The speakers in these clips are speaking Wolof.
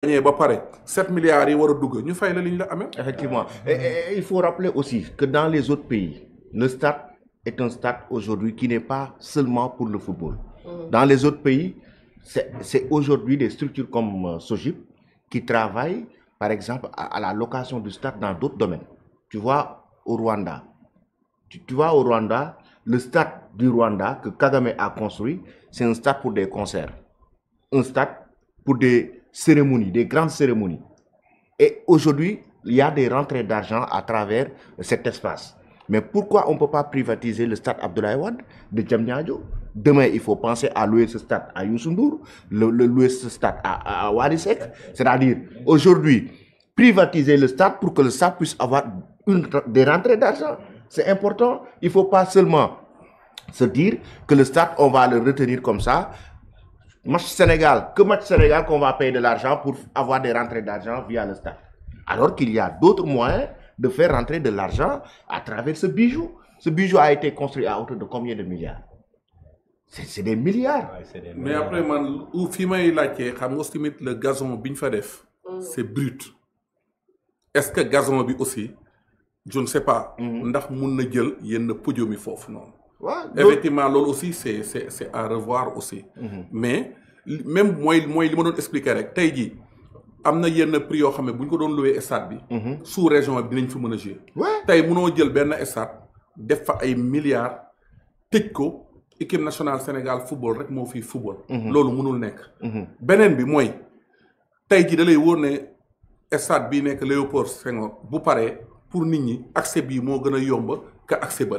gagné ba pare 7 milliards yi war a dugg ñu fay la li ñu la amee. Effectivement. Et il faut rappeler aussi que dans les autres pays, le stade est un stade aujourd'hui qui n'est pas seulement pour le football. Dans les autres pays, c'est aujourd'hui des structures comme Sojip qui travaillent, par exemple, à la location du stade dans d'autres domaines. Tu vois, au Rwanda, tu vois au Rwanda, le stade du Rwanda que Kagame a construit, c'est un stade pour des concerts. Un stade pour des cérémonies, des grandes cérémonies. Et aujourd'hui, il y a des rentrées d'argent à travers cet espace. Mais pourquoi on ne peut pas privatiser le stade Abdoulaye Wade de Diamniadio? Demain, il faut penser à louer ce stade à Youssou Ndour, louer ce stade à Wally Seck. C'est-à-dire, aujourd'hui, privatiser le stade pour que le stade puisse avoir des rentrées d'argent. C'est important. Il ne faut pas seulement se dire que le stade, on va le retenir comme ça. Match Sénégal qu'on va payer de l'argent pour avoir des rentrées d'argent via le stade. Alors qu'il y a d'autres moyens de faire rentrer de l'argent à travers ce bijou. Ce bijou a été construit à hauteur de combien de milliards? C'est des milliards. Ouais, mais après, man, où Fimay Laké, le gazon Binfadef, c'est brut. Est-ce que gazon bi aussi, je ne sais pas, ndax mun na jël yenn podium yi foofu noonu. Ouais, effectivement, loolu aussi c'est à revoir aussi. Mais même moi li ma doon expliquer rek tey jii am na yenn prix yoo xam ne bu ñu ko doon loué stade bi. sous région bi dinañ fa mën a jouer. tey mënoo jël benn stade def fa ay milliards tëj ko équipe nationale Sénégal football rek moo fi football. loolu mënul nekk. beneen bi mooy tey jii da lay wóor ne stade bii nekk Léopold Senghor bu paree pour nit ñi accès bii moo gën a yomb que accès ba.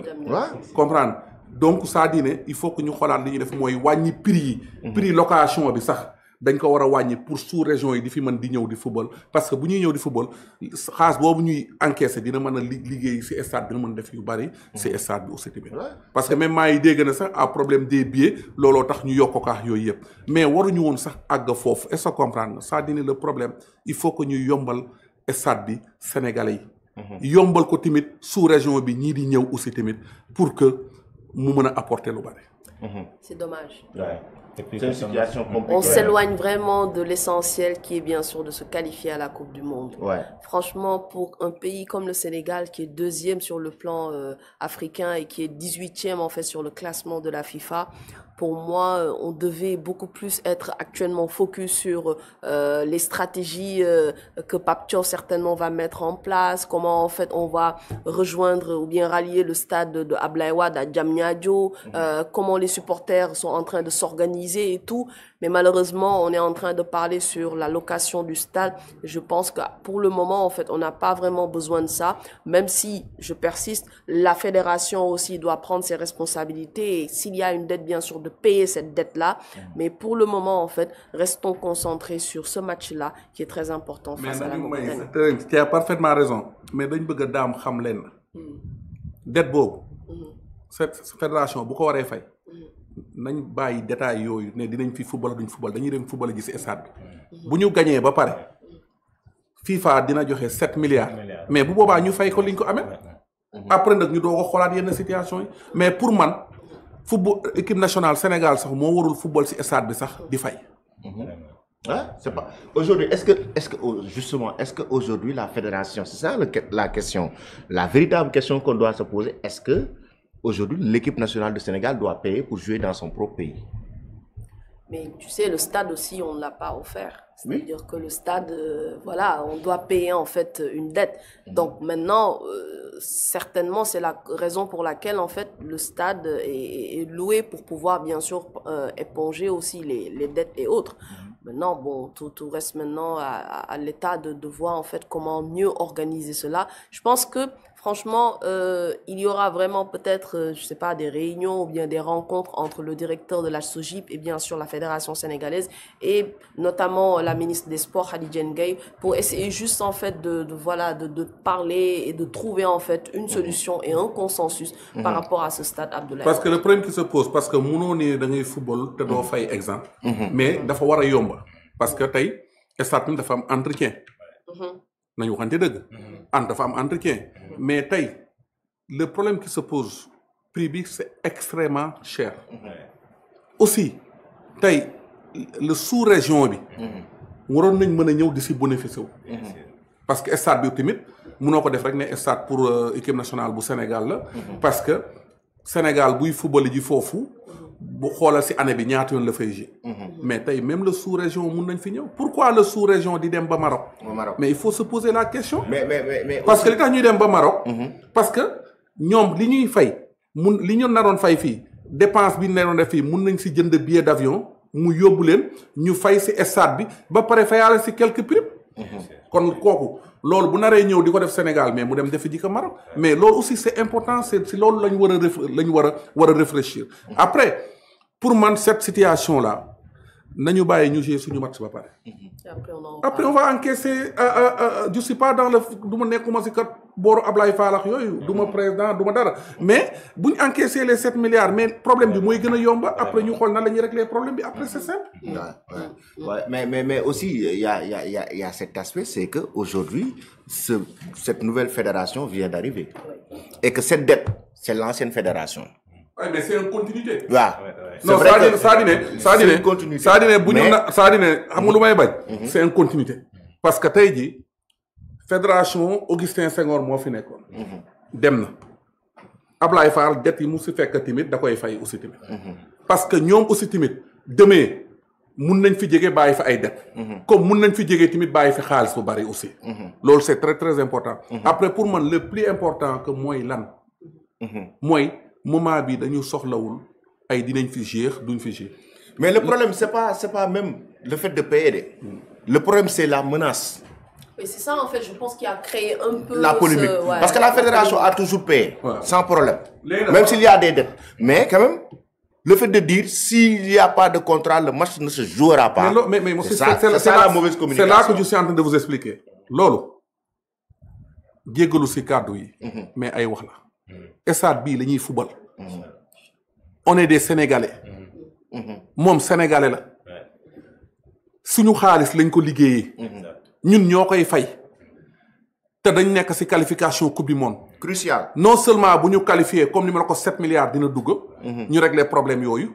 comprendre. Donc ça dit ne il faut que ñu xoolaat li ñuy def mooy wàññi prix yi. prix location bi sax dañ ko war a wàññi pour sous région yi di fi mën di ñëw di football parce que bu ñuy ñëw di football xaalis boobu ñuy encaissé dina mën a liggéey si stade dina mën def yu bari si stade bi aussi tamit. parce que même maa ngi dégg na sax à problème des billets looloo tax ñu yokk ko ak yooyu yëpp mais waruñu woon sax àgg foofu est-ce que comprendre ça dit ne le problème il faut que ñu yombal stade bi sénégalais yi. yombal ko tamit sous région bi ñii di ñëw aussi tamit pour que mu mën a apporter lu bari. C'est dommage. C'est une situation compliquée. On s'éloigne vraiment de l'essentiel qui est bien sûr de se qualifier à la Coupe du Monde. Franchement, pour un pays comme le Sénégal qui est deuxième sur le plan africain et qui est 18e en fait sur le classement de la FIFA, pour moi, on devait beaucoup plus être actuellement focus sur les stratégies que Pape Thiaw certainement va mettre en place, comment en fait on va rejoindre ou bien rallier le stade de Abdoulaye Wade à Diamniadio, comment les supporters sont en train de s'organiser et tout. Mais malheureusement, on est en train de parler sur la location du stade. Je pense que pour le moment, en fait, on n'a pas vraiment besoin de ça. Même si, je persiste, la fédération aussi doit prendre ses responsabilités. Et s'il y a une dette, bien sûr, de payer cette dette-là. Mais pour le moment, en fait, restons concentrés sur ce match-là qui est très important face à la Mauritanie. Tu as parfaitement raison. Mais dañ bëgg a daam xam leen dette boobu cette fédération bu ko waree fay nañ bàyyi détail yooyu ne dinañ fi football duñ football dañuy dem football gi ci stade bi bu ñu gañee ba pare FIFA dina joxe 7 milliards mais bu boobaa ñu fay ko liñ ko amee après nag ñu doog a xoolaat yenn situation yi mais pour man football équipe nationale Sénégal sax moo warul football ci stade bi sax di fay. C'est pas aujourd'hui. Est-ce que aujourd'hui la fédération, c'est ça la question, la véritable question qu'on doit se poser. Est-ce que aujourd'hui l'équipe nationale du Sénégal doit payer pour jouer dans son propre pays? Mais tu sais, le stade aussi, on ne l'a pas offert. C'est-à-dire que le stade, voilà, on doit payer en fait une dette. Donc maintenant, certainement, c'est la raison pour laquelle en fait le stade est loué pour pouvoir bien sûr éponger aussi les dettes et autres. Maintenant, bon, tout reste maintenant à l'État de voir en fait comment mieux organiser cela. Je pense que franchement, il y aura vraiment peut-être, je sais pas, des réunions ou bien des rencontres entre le directeur de la SOGIP et bien sûr la Fédération sénégalaise et notamment la ministre des Sports, Khady Ndiaye, pour essayer juste en fait de parler et de trouver en fait une solution et un consensus par rapport à ce stade Abdoulaye. Parce que le problème qui se pose, parce que mënoo ne da ngay football te doo fay exemple, mais dafa war a yomb parce que tey stade bi dafa am entretien. nañu waxante dëgg. dafa am entretien. mais tey le problème qui se pose prix bi c'est extrêmement cher. aussi tey le sous-région bi. waroon nañ mën a ñëw di si bénéficier wu. parce que stade bi tamit mënoo ko def rek ne stade pour équipe nationale bu Sénégal la. parce que Sénégal buy football ji foofu bu xoolal si année bi ñaata yoon la fay ji. mais tey même le sous-région mun nañ fi ñëw pourquoi le sous-région di dem ba Maroc. mais il faut se poser la question. mais parce que li tax ñuy dem ba Maroc. parce que ñoom li ñuy fay li ñu naroon fay fii dépense bi ñu naroon def fii mun nañ si jënd billet d'avion mu yóbbu leen ñu fay si stade bi ba pare fayaale si quelques primes. kon kooku loolu bu naree ñëw di ko def Sénégal mais mu dem defi ji ko Maroc mais loolu aussi c'est important c'est si loolu la ñu war a réfléchir après pour man cette situation là nañu bàyyi ñu jouer suñu match ba pare. après on va encaisser je suis pas dans le du ma nekkuma si kat booru Ablaye Faalax yooyu du ma président du ma dara mais bu ñu encaisser les 7 milliards mais problème bi mooy gën a yomba après ñu xool nan la ñuy régler problème bi après c'est simple. Ouais, mais aussi il y a cet aspect c'est que aujourd'hui cette nouvelle fédération vient d'arriver et que cette dette c'est l'ancienne fédération. Oui, mais c'est une continuité. waaw. non c'est-à-dire bu ñu na c'est-à-dire xam nga lu may bañ. c'est une continuité. parce que tey jii fédération Augustin Senghor moo fi nekkoon. dem na Ablaye Fall det yi mu si fekk tamit da koy fay aussi tamit. parce que ñoom aussi tamit demee mun nañ fi jege bàyyi fi ay det. comme mun nañ fi jege tamit bàyyi fi xaalis bu bari aussi. loolu c'est très très important. après pour man le plus important que mooy lan. mooy. moment bi dañu soxlawul ay dinañ fi gérer duñ fi gérer. mais le problème c'est pas même le fait de payer le problème c'est la menace. Et c'est ça en fait je pense qui a créé un peu la polémique parce que la fédération a toujours payé sans problème même s'il y a des dettes mais quand même le fait de dire s'il y a pas de contrat le match ne se jouera pas. mais c'est la mauvaise communication. c'est là que je suis en train de vous expliquer loolu jéggalu si kàddu yi mais ay wax la stade bii la ñuy fubal. on est des sénégalais. moom sénégalais la. suñu xaalis lañ ko liggéeyee. ñun ñoo koy fay. te dañ nekk ci qualification coupe du monde. crucial non seulement bu ñu qualifié comme ni ma la ko 7 milliards dina dugg. ñu régler problème yooyu.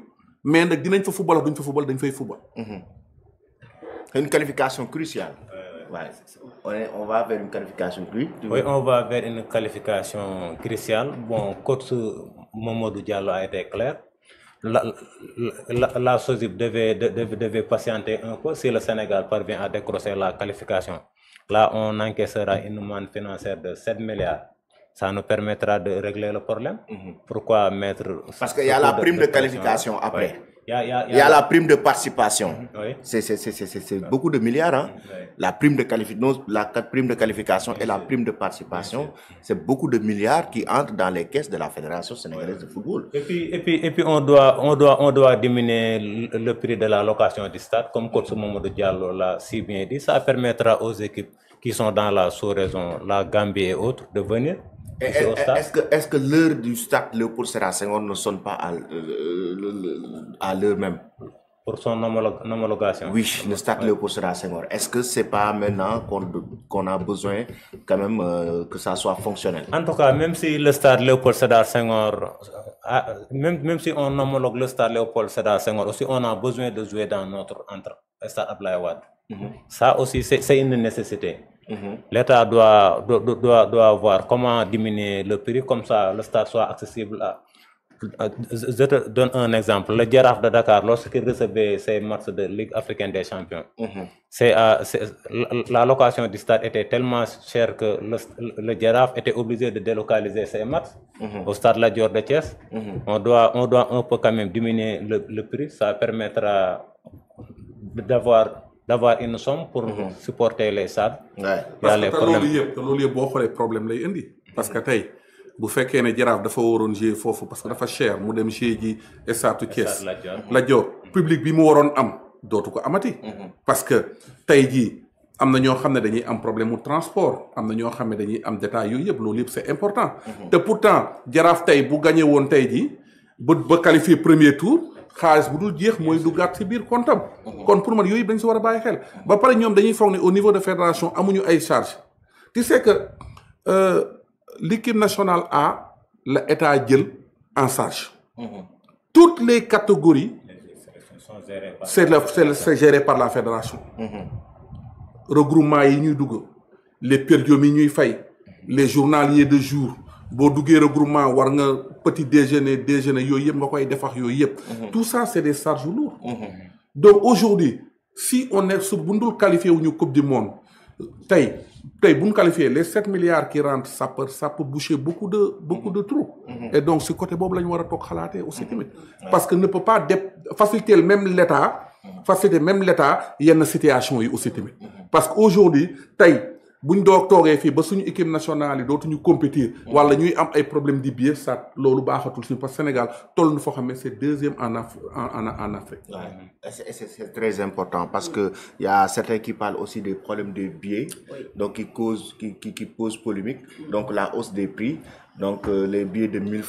mais nag dinañ fa fubal duñ fa fubal dañ fay fubal. c'est une qualification cruciale. Ouais. On va vers une qualification cruciale. Oui, on va vers une qualification cruciale. Bon, coach Mamadou Diallo a été clair. La SOGIP devait patienter un peu si le Sénégal parvient à décrocher la qualification. Là, on encaissera une manne financière de 7 milliards. Ça nous permettra de régler le problème. Pourquoi mettre... Parce qu'il y a la prime de qualification après. Oui. Il y a la prime de participation. Oui. C'est beaucoup de milliards. Hein? Oui. La prime de qualification et la prime de participation, c'est beaucoup de milliards qui entrent dans les caisses de la Fédération sénégalaise de football. Et puis on doit diminuer le prix de la location du stade, comme coach Mamadou Diallo l'a si bien dit. Ça permettra aux équipes qui sont dans la sous-région, la Gambie et autres, de venir. Est-ce que l'heure du stade Léopold Sédar Senghor ne sonne pas à l'heure même? Pour son homologation. Oui, le stade Léopold Sédar Senghor. Est-ce que c'est pas maintenant qu'on a besoin quand même que ça soit fonctionnel? En tout cas, même si le stade Léopold Sédar Senghor, même si on homologue le stade Léopold Sédar Senghor, aussi on a besoin de jouer dans notre stade Abdoulaye Wade. Ça aussi, c'est une nécessité. L'État doit voir comment diminuer le prix, comme ça le stade soit accessible à... Je te donne un exemple. Le Jaraaf de Dakar, lorsqu'il recevait ses matchs de Ligue africaine des champions, la location du stade était tellement chère que le Jaraaf était obligé de délocaliser ses matchs au stade Lat Dior de Thiès. On doit un peu quand même diminuer le prix. Ça permettra d'avoir une somme pour supporter les stades. Parce que loolu yëpp boo xoolee problème lay indi. parce que tey bu fekkee ne Jaraaf dafa waroon jouer foofu parce que dafa cher mu dem jouer ji stade Thiès Lat Dior public bi mu waroon am dootu ko amati. parce que tey jii am na ñoo xam ne dañuy am problème mu transport am na ñoo xam ne dañuy am détail yooyu yëpp loolu yëpp c'est important. te pourtant Jaraaf tey bu gagné woon tey jii ba qualifier premier tour. xaalis bu dul jeex mooy duggaat ci biir comptam kon pour man yooyu dañ si war a bàyyi xel ba pare ñoom dañuy foog ne au niveau de fédération amuñu ay charges tu sais que l'équipe nationale A la état jël en charge toutes les catégories c'est géré par la fédération regroupement yi ñuy dugg les périodiums yi ñuy fay les journaliers de jour boo duggee regroupement war nga petit déjeuner yooyu yëpp nga koy defax yooyu yëpp tout ça c'est des charges lourdes donc aujourd'hui si on est su bundul qualifié wu ñu coupe du monde tey bu ñu qualifié les 7 milliards qui rentrent ça peut boucher beaucoup de trous et donc si côté boobu la ñu war a toog xalaatee aussi tamit parce que ne peut pas faciliter même l'état yenn situation yi aussi tamit parce que aujourd'hui tey buñ doog toogee fii ba suñu équipe nationale yi dootuñu compétir wala ñuy am ay problème di billet ça loolu baaxatul suñu parce que Sénégal toll na foo xam ne c'est deuxième en Afrique. C'est très important parce que il y a certains qui parlent aussi des problèmes de billets donc qui posent polémique donc la hausse des prix donc les billets de 1000